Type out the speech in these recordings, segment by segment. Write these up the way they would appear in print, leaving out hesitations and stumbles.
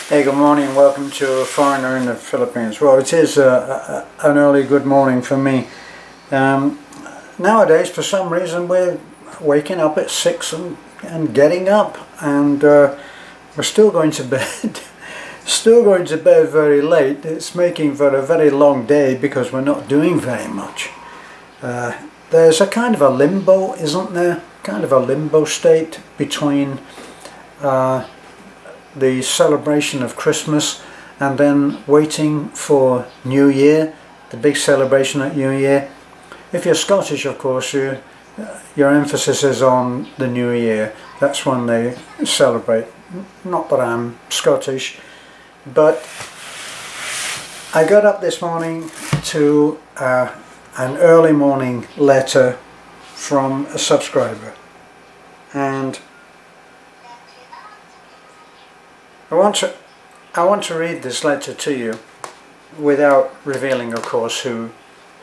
Hey, good morning. Welcome to a foreigner in the Philippines. Well, it is an early good morning for me. Nowadays, for some reason, we're waking up at 6 and getting up, and we're still going to bed. Still going to bed very late. It's making for a very long day because we're not doing very much. There's a kind of a limbo, isn't there? Kind of a limbo state between the celebration of Christmas and then waiting for New Year, the big celebration at New Year. If you're Scottish, of course, your emphasis is on the New Year. That's when they celebrate. Not that I'm Scottish, but I got up this morning to an early morning letter from a subscriber, and I want to read this letter to you without revealing, of course, who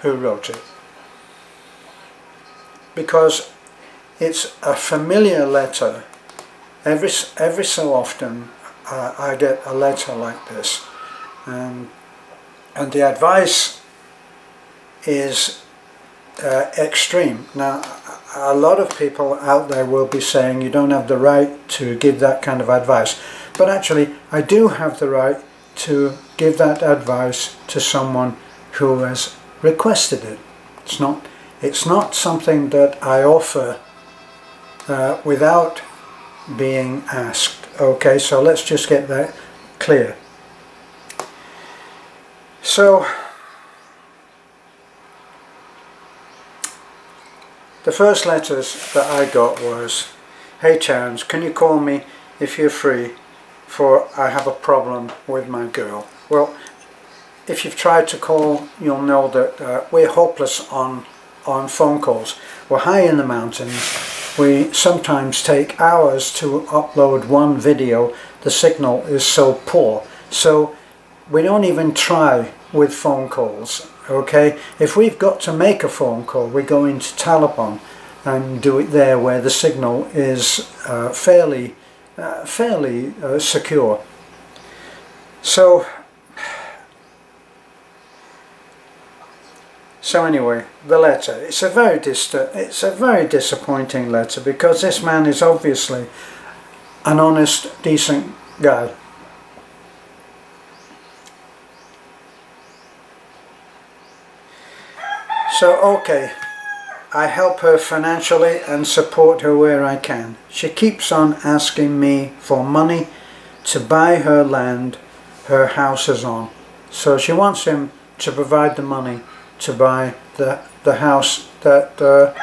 wrote it, because it's a familiar letter. Every so often I get a letter like this, and the advice is extreme. Now, a lot of people out there will be saying you don't have the right to give that kind of advice. But actually, I do have the right to give that advice to someone who has requested it. It's not something that I offer without being asked. Okay, so let's just get that clear. So, the first letters that I got was, "Hey Terence, can you call me if you're free? For I have a problem with my girl." Well, if you've tried to call, you'll know that we're hopeless on phone calls. We're high in the mountains. We sometimes take hours to upload one video. The signal is so poor. So we don't even try with phone calls, okay? If we've got to make a phone call, we go into Talabon and do it there where the signal is fairly secure. So anyway, the letter. It's a very disappointing letter because this man is obviously an honest, decent guy. So okay, I help her financially and support her where I can. She keeps on asking me for money to buy her land her house is on. So she wants him to provide the money to buy the house that the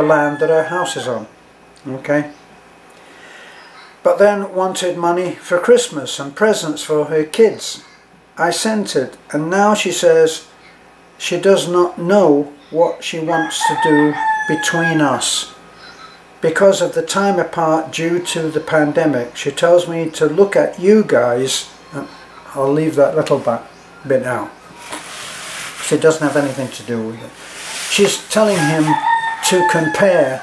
land that her house is on. Okay. But then wanted money for Christmas and presents for her kids. I sent it, and now she says she does not know what she wants to do between us. Because of the time apart due to the pandemic, she tells me to look at you guys. I'll leave that little bit out. It doesn't have anything to do with it. She's telling him to compare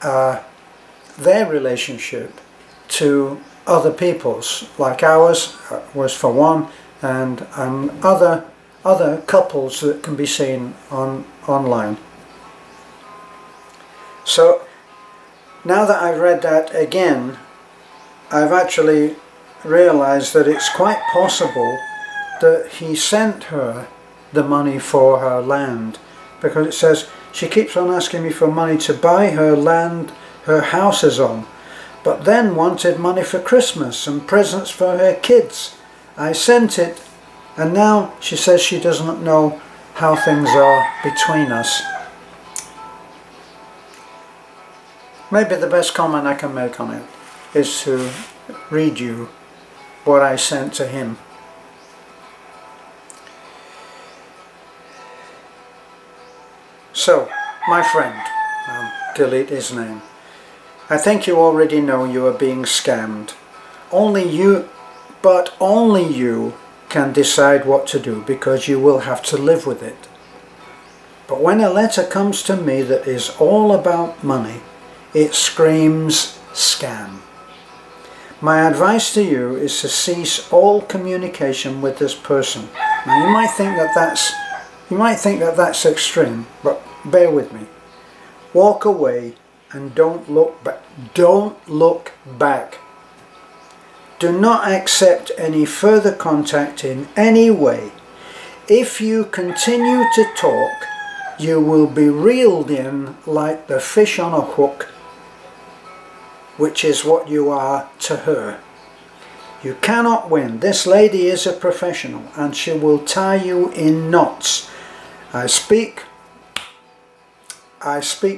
their relationship to other people's, like ours was for one, and other couples that can be seen online. So now that I've read that again, I've actually realized that it's quite possible that he sent her the money for her land, because it says she keeps on asking me for money to buy her land her house is on, but then wanted money for Christmas and presents for her kids. I sent it, and now she says she doesn't know how things are between us. Maybe the best comment I can make on it is to read you what I sent to him. So, my friend, I'll delete his name. I think you already know you are being scammed. Only you can decide what to do, because you will have to live with it. But when a letter comes to me that is all about money, it screams scam. My advice to you is to cease all communication with this person. Now you might think that that's extreme, but bear with me. Walk away and don't look back. Don't look back. Do not accept any further contact in any way. If you continue to talk, you will be reeled in like the fish on a hook, which is what you are to her. You cannot win. This lady is a professional and she will tie you in knots. I speak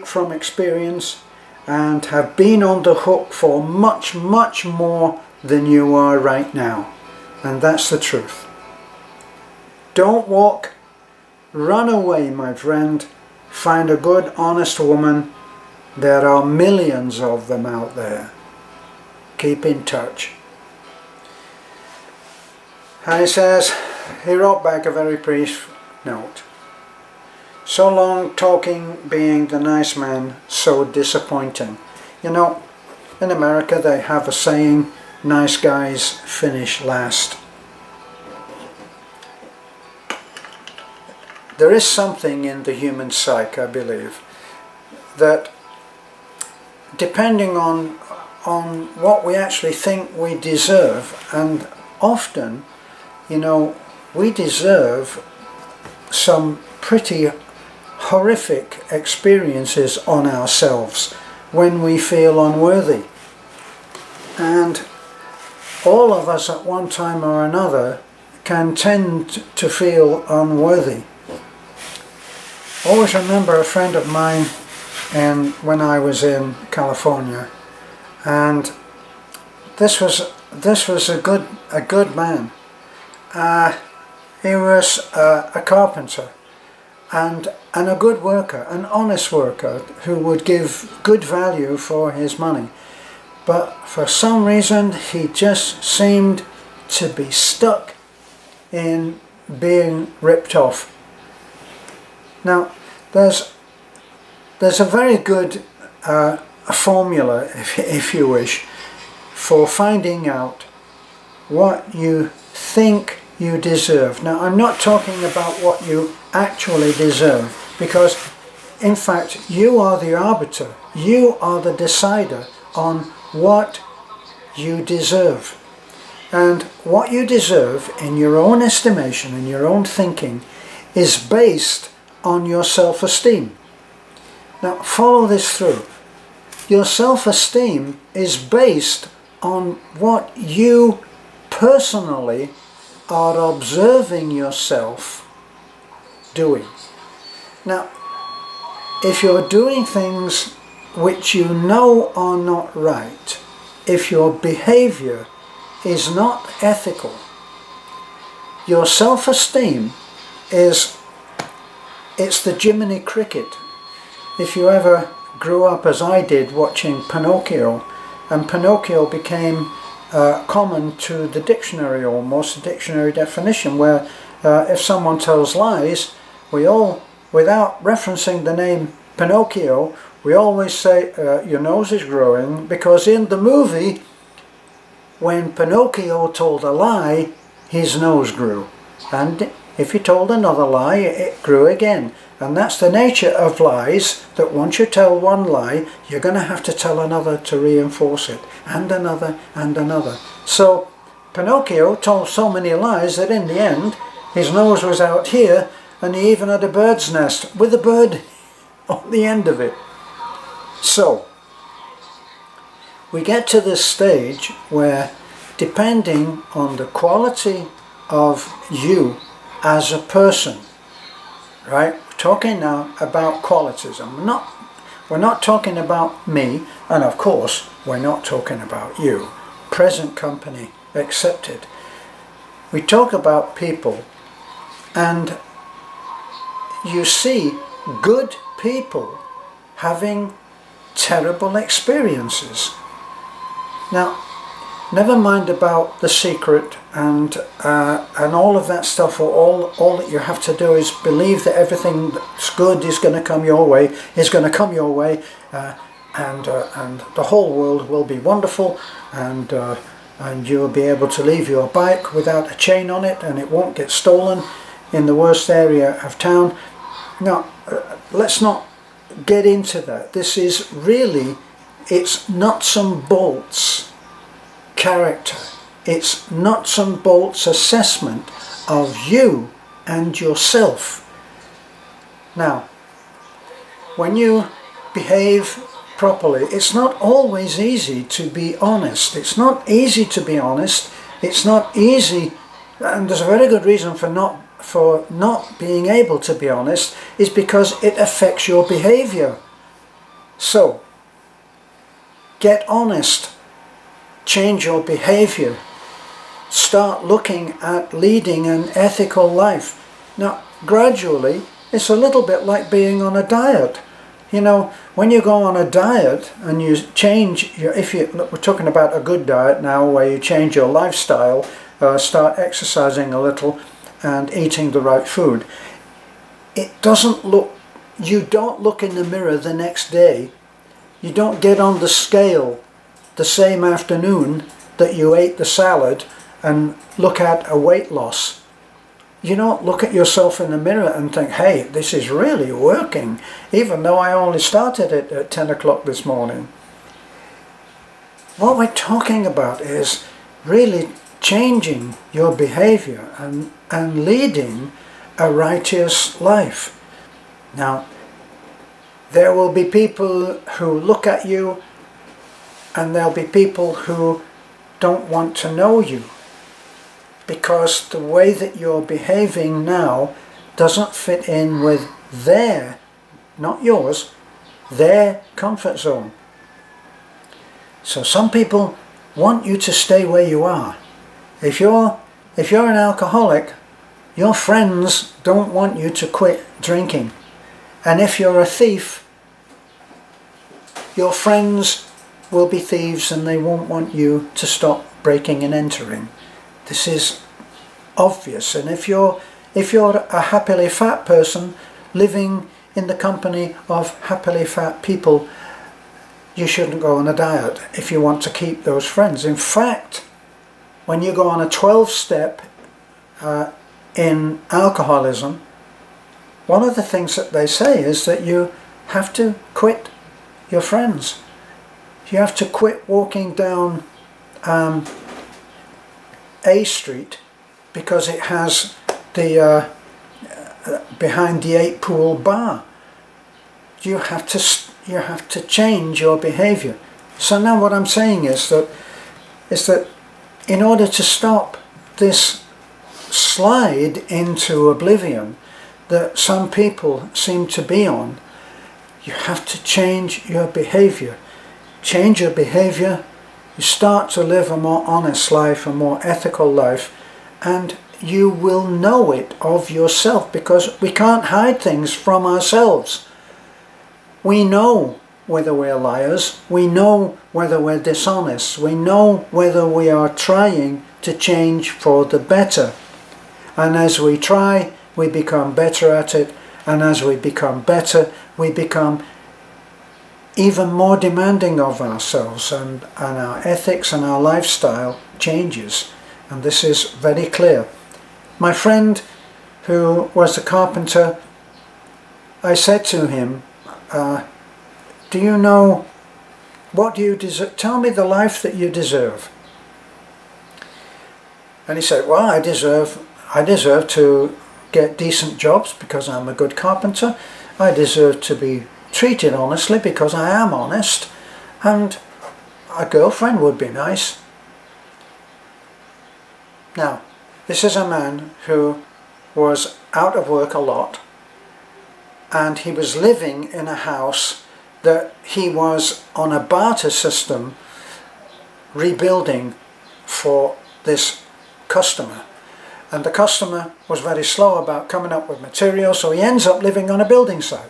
from experience and have been on the hook for much, much more than you are right now. And that's the truth. Don't walk. Run away, my friend. Find a good, honest woman. There are millions of them out there. Keep in touch. And he wrote back a very brief note. So long talking, being the nice man, so disappointing. You know, in America they have a saying, nice guys finish last. There is something in the human psyche, I believe, that depending on what we actually think we deserve, and often, you know, we deserve some pretty horrific experiences on ourselves when we feel unworthy. And all of us at one time or another can tend to feel unworthy. I always remember a friend of mine when I was in California, and this was a good man. He was a carpenter and a good worker, an honest worker who would give good value for his money. But for some reason he just seemed to be stuck in being ripped off. Now there's a very good formula, if you wish, for finding out what you think you deserve. Now I'm not talking about what you actually deserve, because in fact you are the arbiter, you are the decider on what you deserve. And what you deserve in your own estimation, in your own thinking, is based on your self-esteem. Now follow this through. Your self-esteem is based on what you personally are observing yourself doing. Now, if you're doing things which you know are not right, if your behavior is not ethical, your self-esteem it's the Jiminy Cricket. If you ever grew up as I did watching Pinocchio, and Pinocchio became common to the dictionary, almost a dictionary definition, where if someone tells lies, we all, without referencing the name Pinocchio, we always say your nose is growing, because in the movie when Pinocchio told a lie, his nose grew, and if he told another lie, it grew again. And that's the nature of lies, that once you tell one lie, you're going to have to tell another to reinforce it, and another, and another. So Pinocchio told so many lies that in the end his nose was out here, and he even had a bird's nest with a bird on the end of it. So we get to this stage where, depending on the quality of you as a person, right? We're talking now about qualities, and we're not talking about me, and of course we're not talking about you, present company accepted. We talk about people, and you see good people having terrible experiences. Now, never mind about The Secret and all of that stuff, or all that you have to do is believe that everything that's good is going to come your way, and the whole world will be wonderful, and you'll be able to leave your bike without a chain on it, and it won't get stolen in the worst area of town. Now, let's not get into that. This is really, it's nuts and bolts character. It's nuts and bolts assessment of you and yourself. Now, when you behave properly, it's not always easy to be honest. It's not easy to be honest. It's not easy, and there's a very good reason for not being able to be honest, is because it affects your behavior. So, get honest, change your behavior, start looking at leading an ethical life. Now, gradually, it's a little bit like being on a diet. You know, when you go on a diet and you change your, we're talking about a good diet now, where you change your lifestyle, start exercising a little and eating the right food, it doesn't look, you don't look in the mirror the next day, you don't get on the scale the same afternoon that you ate the salad and look at a weight loss. You don't look at yourself in the mirror and think, hey, this is really working, even though I only started it at 10 o'clock this morning. What we're talking about is really changing your behavior and leading a righteous life. Now, there will be people who look at you, and there'll be people who don't want to know you, because the way that you're behaving now doesn't fit in with their, not yours, their comfort zone. So some people want you to stay where you are. If you're an alcoholic, your friends don't want you to quit drinking. And if you're a thief, your friends will be thieves and they won't want you to stop breaking and entering. This is obvious. And if you're a happily fat person living in the company of happily fat people, you shouldn't go on a diet if you want to keep those friends. In fact, when you go on a 12-step in alcoholism, one of the things that they say is that you have to quit your friends. You have to quit walking down A Street because it has the behind the 8-pool bar. You have to change your behavior. So now what I'm saying is that in order to stop this slide into oblivion that some people seem to be on, you have to change your behavior. Change your behavior, you start to live a more honest life, a more ethical life, and you will know it of yourself, because we can't hide things from ourselves. We know whether we're liars, we know whether we're dishonest, we know whether we are trying to change for the better. And as we try, we become better at it, and as we become better, we become even more demanding of ourselves, and our ethics and our lifestyle changes. And this is very clear. My friend who was a carpenter, I said to him, do you know, what do you deserve? Tell me the life that you deserve. And he said, well, I deserve to get decent jobs because I'm a good carpenter. I deserve to be treated honestly because I am honest, and a girlfriend would be nice. Now, this is a man who was out of work a lot, and he was living in a house that he was on a barter system rebuilding for this customer. And the customer was very slow about coming up with material, so he ends up living on a building site.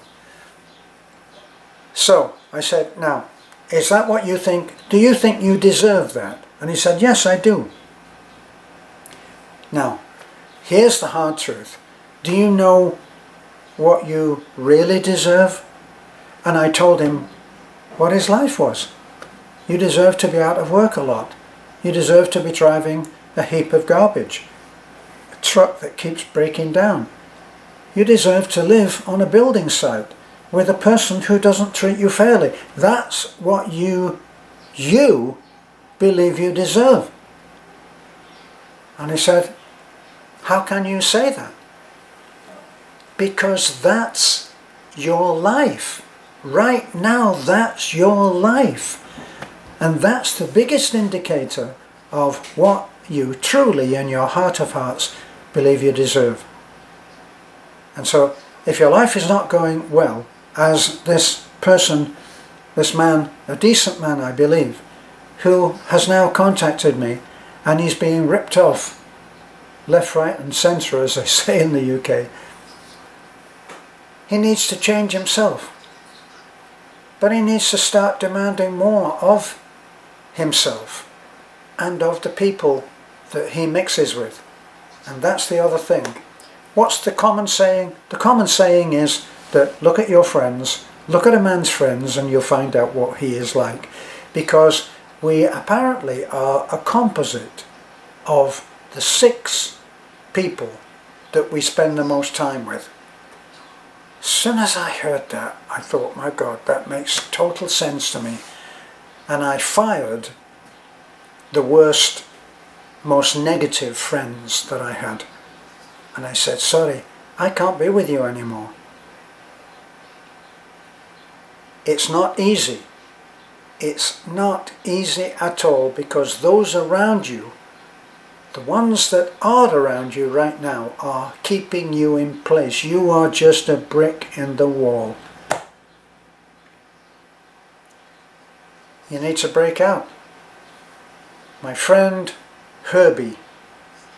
So I said, now, is that what you think? Do you think you deserve that? And he said, yes, I do. Now, here's the hard truth. Do you know what you really deserve? And I told him what his life was. You deserve to be out of work a lot. You deserve to be driving a heap of garbage, a truck that keeps breaking down. You deserve to live on a building site with a person who doesn't treat you fairly. That's what you believe you deserve. And he said, how can you say that? Because that's your life. Right now, that's your life. And that's the biggest indicator of what you truly, in your heart of hearts, believe you deserve. And so, if your life is not going well, as this person, this man, a decent man I believe, who has now contacted me, and he's being ripped off left, right and centre, as they say in the UK, he needs to change himself. But he needs to start demanding more of himself and of the people that he mixes with. And that's the other thing. What's the common saying? The common saying is that look at your friends, look at a man's friends, and you'll find out what he is like. Because we apparently are a composite of the 6 people that we spend the most time with. As soon as I heard that, I thought, my God, that makes total sense to me. And I fired the worst, most negative friends that I had. And I said, sorry, I can't be with you anymore. It's not easy. It's not easy at all, because those around you, the ones that are around you right now, are keeping you in place. You are just a brick in the wall. You need to break out. My friend Herbie,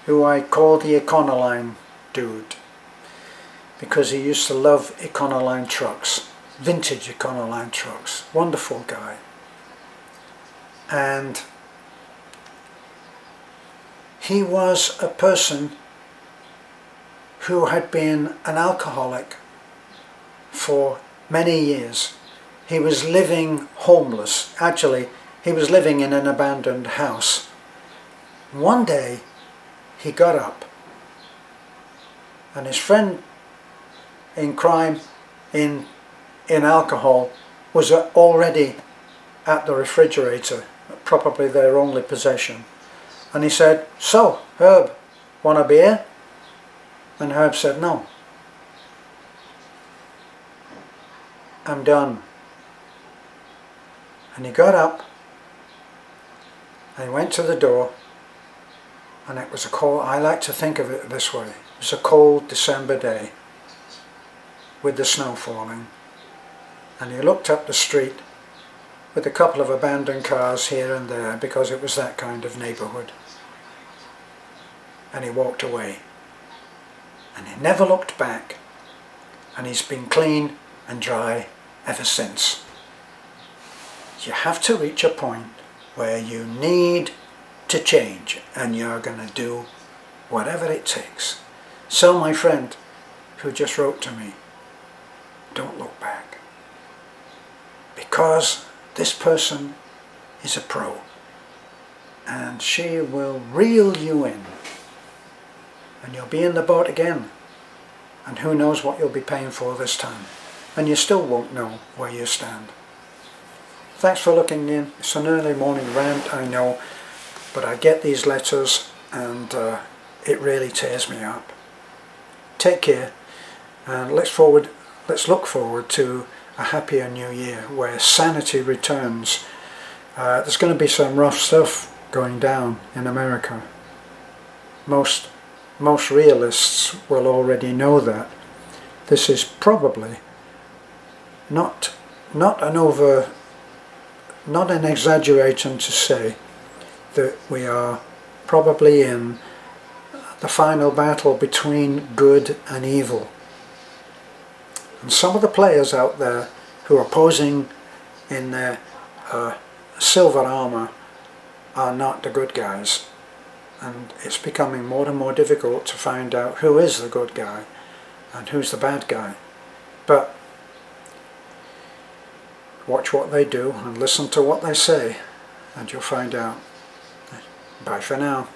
who I call the Econoline dude, because he used to love Econoline trucks, vintage Econoline trucks, wonderful guy. And he was a person who had been an alcoholic for many years. He was living homeless. Actually, he was living in an abandoned house. One day, he got up, and his friend in crime, in alcohol, was already at the refrigerator, probably their only possession. And he said, so, Herb, want a beer? And Herb said, no. I'm done. And he got up, and he went to the door, and it was a cold, I like to think of it this way, it was a cold December day with the snow falling. And he looked up the street with a couple of abandoned cars here and there, because it was that kind of neighbourhood. And he walked away. And he never looked back. And he's been clean and dry ever since. You have to reach a point where you need to change, and you're going to do whatever it takes. So my friend who just wrote to me, don't look back. Because this person is a pro, and she will reel you in, and you'll be in the boat again, and who knows what you'll be paying for this time, and you still won't know where you stand. Thanks for looking in. It's an early morning rant, I know, but I get these letters and it really tears me up. Take care, and let's look forward to a happier new year where sanity returns. There's going to be some rough stuff going down in America. Most realists will already know that. This is probably not an exaggeration to say that we are probably in the final battle between good and evil. And some of the players out there who are posing in their silver armour are not the good guys. And it's becoming more and more difficult to find out who is the good guy and who's the bad guy. But Watch what they do and listen to what they say, and you'll find out. Bye for now.